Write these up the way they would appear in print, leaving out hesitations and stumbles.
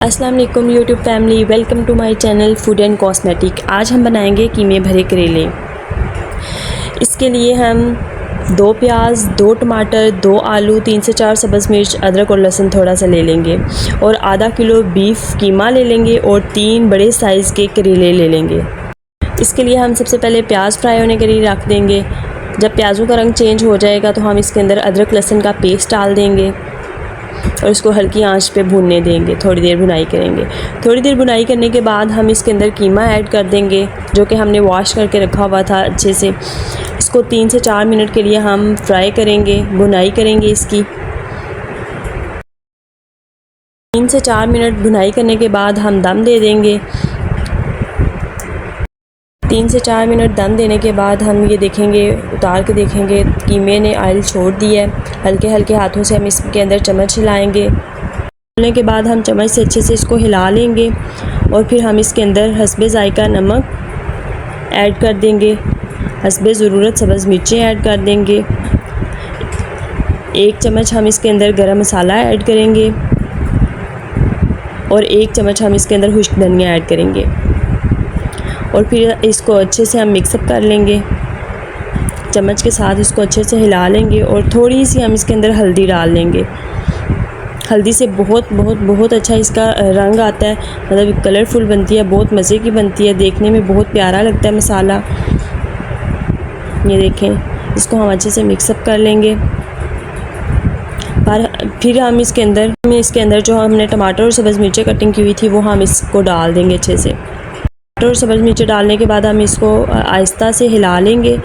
अस्सलाम वालेकुम YouTube family, welcome to my channel food and cosmetic. आज हम बनाएंगे कीमे भरे करेले। इसके लिए हम 2 प्याज, 2 टमाटर, 2 आलू, 3 से 4 सब्ज़ मिर्च, अदरक और लहसुन थोड़ा सा ले लेंगे और आधा किलो बीफ कीमा ले लेंगे और 3 बड़े साइज़ के करेले ले लेंगे। इसके लिए हम सबसे पहले प्याज फ्राई होने के लिए रख देंगे। जब प्याज़ों का रंग चेंज हो जाएगा तो हम इसके अंदर अदरक लहसुन का पेस्ट डाल देंगे और इसको हल्की आंच पे भूनने देंगे। थोड़ी देर भुनाई करेंगे। थोड़ी देर भुनाई करने के बाद हम इसके अंदर कीमा ऐड कर देंगे, जो कि हमने वॉश करके रखा हुआ था अच्छे से। इसको 3 से 4 मिनट के लिए हम फ्राई करेंगे, भुनाई करेंगे इसकी। 3 से 4 मिनट भुनाई करने के बाद हम दम दे देंगे। 3 से 4 मिनट दम देने के बाद हम ये देखेंगे, उतार के देखेंगे कीमे ने ऑयल छोड़ दिया है। हल्के हल्के हाथों से हम इसके अंदर चम्मच हिलाएंगे। हिलाने के बाद हम चम्मच से अच्छे से इसको हिला लेंगे और फिर हम इसके अंदर हस्बे ज़ायका नमक ऐड कर देंगे। हस्बे ज़रूरत सब्ज़ मिर्चें ऐड कर देंगे। 1 चम्मच हम इसके अंदर गरम मसाला ऐड करेंगे और 1 चम्मच हम इसके अंदर खुश्क धनिया ऐड करेंगे और फिर इसको अच्छे से हम मिक्सअप कर लेंगे। चम्मच के साथ इसको अच्छे से हिला लेंगे और थोड़ी सी हम इसके अंदर हल्दी डाल लेंगे। हल्दी से बहुत अच्छा इसका रंग आता है, मतलब कलरफुल बनती है, बहुत मज़े की बनती है, देखने में बहुत प्यारा लगता है मसाला। ये देखें, इसको हम अच्छे से मिक्सअप कर लेंगे। और फिर हम इसके अंदर जो हमने टमाटर और सब्ज़ मिर्चें कटिंग की हुई थी वो हम इसको डाल देंगे अच्छे से। और सब्ज़ मिर्च डालने के बाद हम इसको आहिस्ता से हिला लेंगे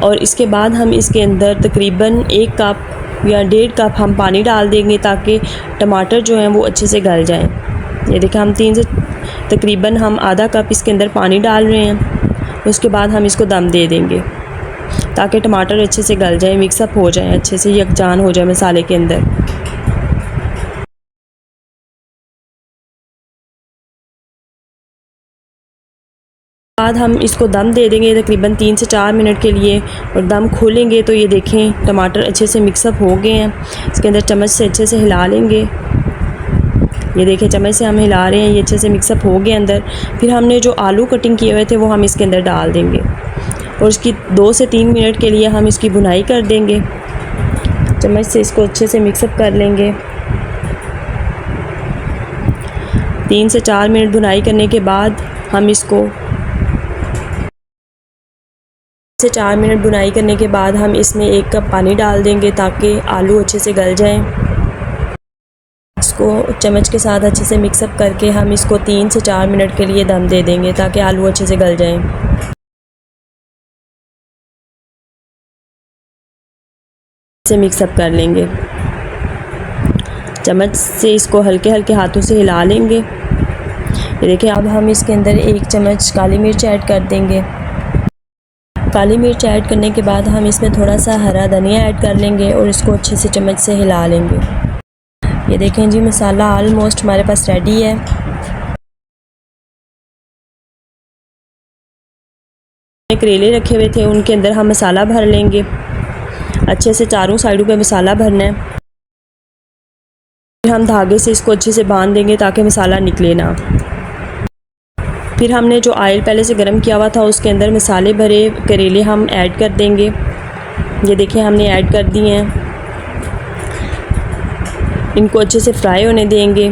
और इसके बाद हम इसके अंदर तकरीबन 1 कप या 1.5 कप हम पानी डाल देंगे ताकि टमाटर जो हैं वो अच्छे से गल जाएं। ये देखिए, हम तकरीबन हम आधा कप इसके अंदर पानी डाल रहे हैं। उसके बाद हम इसको दम दे देंगे ताकि टमाटर अच्छे से गल जाए, मिक्सअप हो जाए, अच्छे से यकजान हो जाए मसाले के अंदर। बाद हम इसको दम दे देंगे तकरीबन 3 से 4 मिनट के लिए और दम खोलेंगे तो ये देखें टमाटर अच्छे से मिक्सअप हो गए हैं। इसके अंदर चम्मच से अच्छे से हिला लेंगे। ये देखें, चम्मच से हम हिला रहे हैं, ये अच्छे से मिक्सअप हो गए अंदर। फिर हमने जो आलू कटिंग किए हुए थे वो हम इसके अंदर डाल देंगे और इसकी 2 से 3 मिनट के लिए हम इसकी भुनाई कर देंगे। चम्मच से इसको अच्छे से मिक्सअप कर लेंगे। 3 से 4 मिनट भुनाई करने के बाद हम इसको 4 मिनट भुनाई करने के बाद हम इसमें 1 कप पानी डाल देंगे ताकि आलू अच्छे से गल जाएं। इसको चम्मच के साथ अच्छे से मिक्सअप करके हम इसको 3 से 4 मिनट के लिए दम दे देंगे ताकि आलू अच्छे से गल जाएं। इसे मिक्सअप कर लेंगे। चम्मच से इसको हल्के हल्के हाथों से हिला लेंगे। ये देखिए, अब हम इसके अंदर 1 चम्मच काली मिर्च ऐड कर देंगे। काली मिर्च ऐड करने के बाद हम इसमें थोड़ा सा हरा धनिया ऐड कर लेंगे और इसको अच्छे से चम्मच से हिला लेंगे। ये देखें जी, मसाला ऑलमोस्ट हमारे पास रेडी है। करेले रखे हुए थे उनके अंदर हम मसाला भर लेंगे। अच्छे से चारों साइडों पे मसाला भरना है। फिर हम धागे से इसको अच्छे से बांध देंगे ताकि मसाला निकले ना। फिर हमने जो ऑयल पहले से गर्म किया हुआ था उसके अंदर मसाले भरे करेले हम ऐड कर देंगे। ये देखिए, हमने ऐड कर दिए हैं। इनको अच्छे से फ्राई होने देंगे।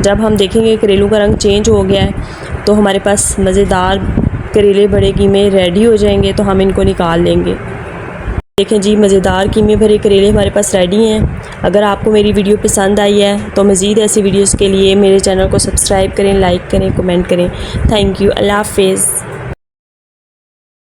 जब हम देखेंगे करेलों का रंग चेंज हो गया है तो हमारे पास मज़ेदार करेले भरे कीमे रेडी हो जाएंगे, तो हम इनको निकाल लेंगे। देखें जी, मज़ेदार कीमे भरे करेले हमारे पास रेडी हैं। अगर आपको मेरी वीडियो पसंद आई है तो मज़ीद ऐसी वीडियोस के लिए मेरे चैनल को सब्सक्राइब करें, लाइक करें, कमेंट करें। Thank you. अल्लाह हाफ़िज़।